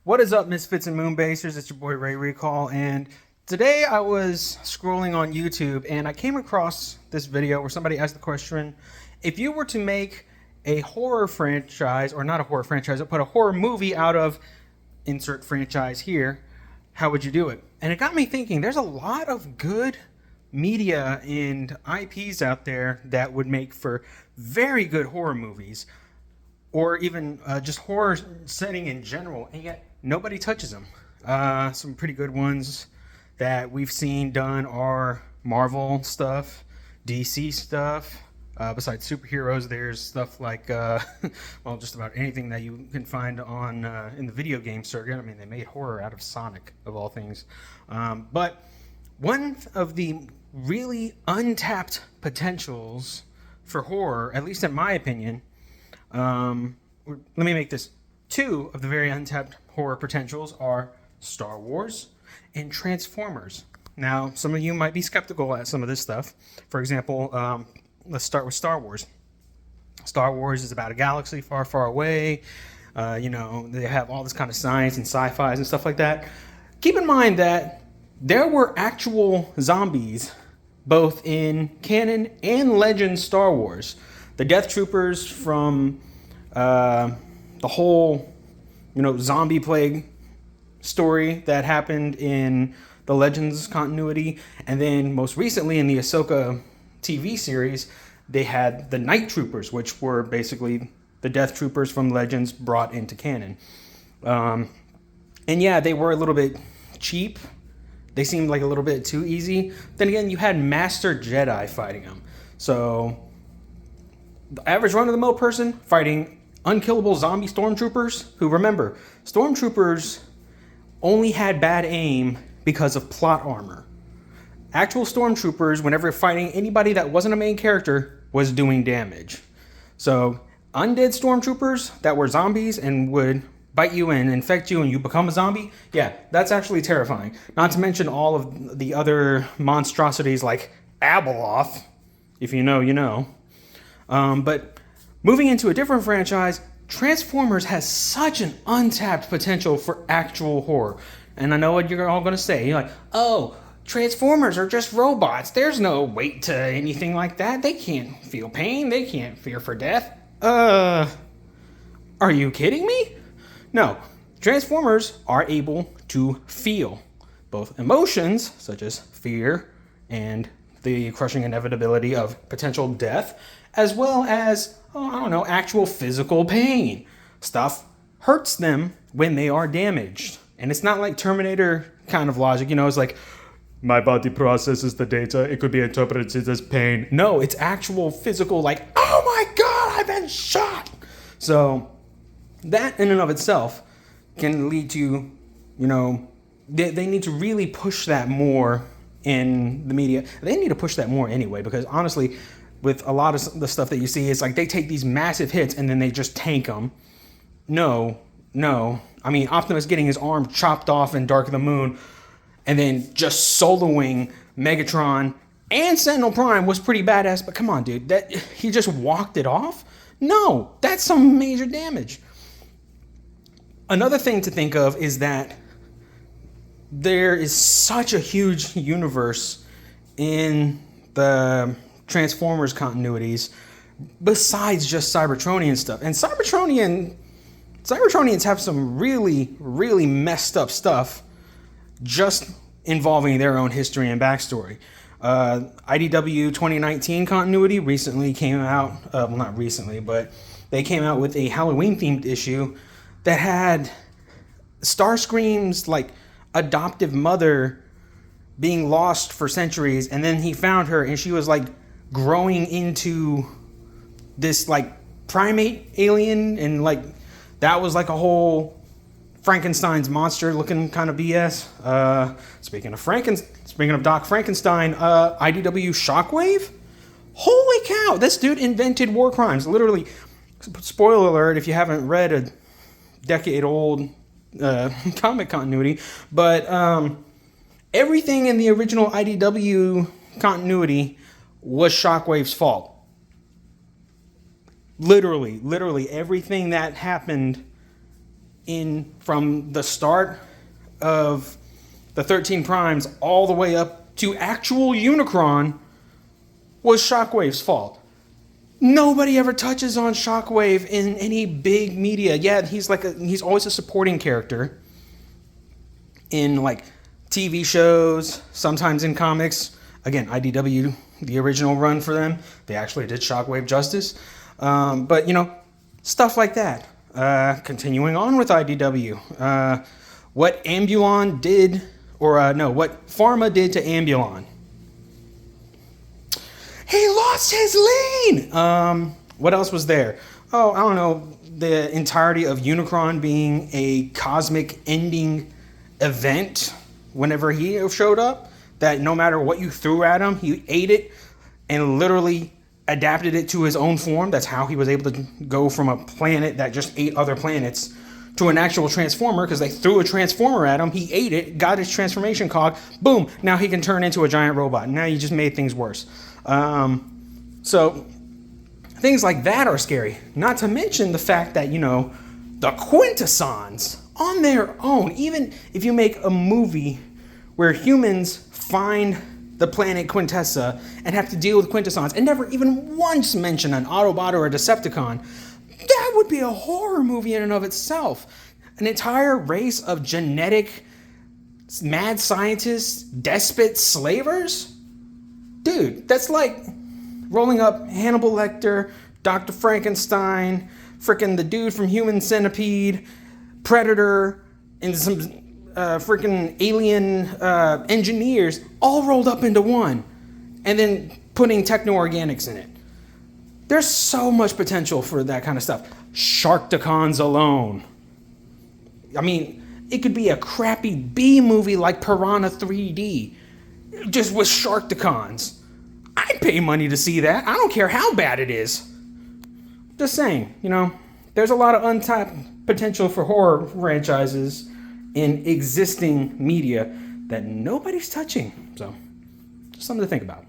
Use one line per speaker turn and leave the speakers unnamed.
What is up, Misfits and Moonbasers? It's your boy Ray Recall, and today I was scrolling on YouTube and I came across this video where somebody asked the question, if you were to make a horror franchise, or not a horror franchise, but a horror movie out of insert franchise here, how would you do it? And it got me thinking, there's a lot of good media and IPs out there that would make for very good horror movies, or even just horror setting in general, and yet nobody touches them. Some pretty good ones that we've seen done are Marvel stuff, DC stuff. Besides superheroes, there's stuff like, well, just about anything that you can find on in the video game circuit. I mean, they made horror out of Sonic, of all things. But one of the really untapped potentials for horror, at least in my opinion, let me make this two of the very untapped horror potentials are Star Wars and Transformers. Now, some of you might be skeptical at some of this stuff. For example, let's start with Star Wars. Star Wars is about a galaxy far, far away. They have all this kind of science and sci-fi and stuff like that. Keep in mind that there were actual zombies both in canon and legend Star Wars. The Death Troopers from the whole, zombie plague story that happened in the Legends continuity. And then most recently in the Ahsoka TV series, they had the Night Troopers, which were basically the Death Troopers from Legends brought into canon. And yeah, they were a little bit cheap. They seemed like a little bit too easy. Then again, you had Master Jedi fighting them. So the average run-of-the-mill person fighting unkillable zombie stormtroopers, who, remember, stormtroopers only had bad aim because of plot armor. Actual stormtroopers, whenever fighting anybody that wasn't a main character, was doing damage. So undead stormtroopers that were zombies and would bite you and infect you and you become a zombie, yeah, that's actually terrifying. Not to mention all of the other monstrosities like Abeloth. If you know, you know. But moving into a different franchise, Transformers has such an untapped potential for actual horror. And I know what you're all going to say. You're like, oh, Transformers are just robots. There's no weight to anything like that. They can't feel pain. They can't fear for death. Are you kidding me? No. Transformers are able to feel both emotions, such as fear and the crushing inevitability of potential death, as well as, actual physical pain. Stuff hurts them when they are damaged. And it's not like Terminator kind of logic, it's like, my body processes the data, it could be interpreted as pain. No, it's actual physical, like, oh my God, I've been shot. So that in and of itself can lead to, they need to really push that more in the media. They need to push that more anyway, because honestly, with a lot of the stuff that you see, it's like they take these massive hits and then they just tank them. No. I mean, Optimus getting his arm chopped off in Dark of the Moon and then just soloing Megatron and Sentinel Prime was pretty badass, but come on, dude, that he just walked it off? No, that's some major damage. Another thing to think of is that there is such a huge universe in the Transformers continuities besides just Cybertronian stuff. And Cybertronians have some really, really messed up stuff just involving their own history and backstory. IDW 2019 continuity recently came out, well, not recently, but they came out with a Halloween-themed issue that had Starscream's, adoptive mother being lost for centuries, and then he found her, and she was, growing into this, primate alien, and, that was, a whole Frankenstein's monster looking kind of BS. Speaking of Doc Frankenstein, IDW Shockwave? Holy cow, this dude invented war crimes. Literally, spoiler alert if you haven't read a decade-old comic continuity, but everything in the original IDW continuity was Shockwave's fault. Literally everything that happened from the start of the 13 Primes all the way up to actual Unicron was Shockwave's fault. Nobody ever touches on Shockwave in any big media. Yeah, he's always a supporting character in like TV shows, sometimes in comics. Again, IDW, the original run for them, they actually did Shockwave justice. But you know, stuff like that. Continuing on with IDW, what Ambulon did, or no, what Pharma did to Ambulon. He lost his lane! What else was there? Oh, I don't know, the entirety of Unicron being a cosmic ending event whenever he showed up, that no matter what you threw at him, he ate it and literally adapted it to his own form. That's how he was able to go from a planet that just ate other planets to an actual transformer, because they threw a transformer at him, he ate it, got his transformation cog, boom, now he can turn into a giant robot. Now you just made things worse. So things like that are scary. Not to mention the fact that, you know, the Quintessons on their own, even if you make a movie where humans find the planet Quintessa and have to deal with Quintessons and never even once mention an Autobot or a Decepticon, that would be a horror movie in and of itself. An entire race of genetic mad scientists, despots, slavers? Dude, that's like rolling up Hannibal Lecter, Dr. Frankenstein, frickin' the dude from Human Centipede, Predator, and some freaking alien engineers all rolled up into one, and then putting techno-organics in it. There's so much potential for that kind of stuff. Sharktacons alone. I mean, it could be a crappy B movie like Piranha 3D, just with Sharktacons. I'd pay money to see that. I don't care how bad it is. Just saying, you know, there's a lot of untapped potential for horror franchises in existing media that nobody's touching. So, just something to think about.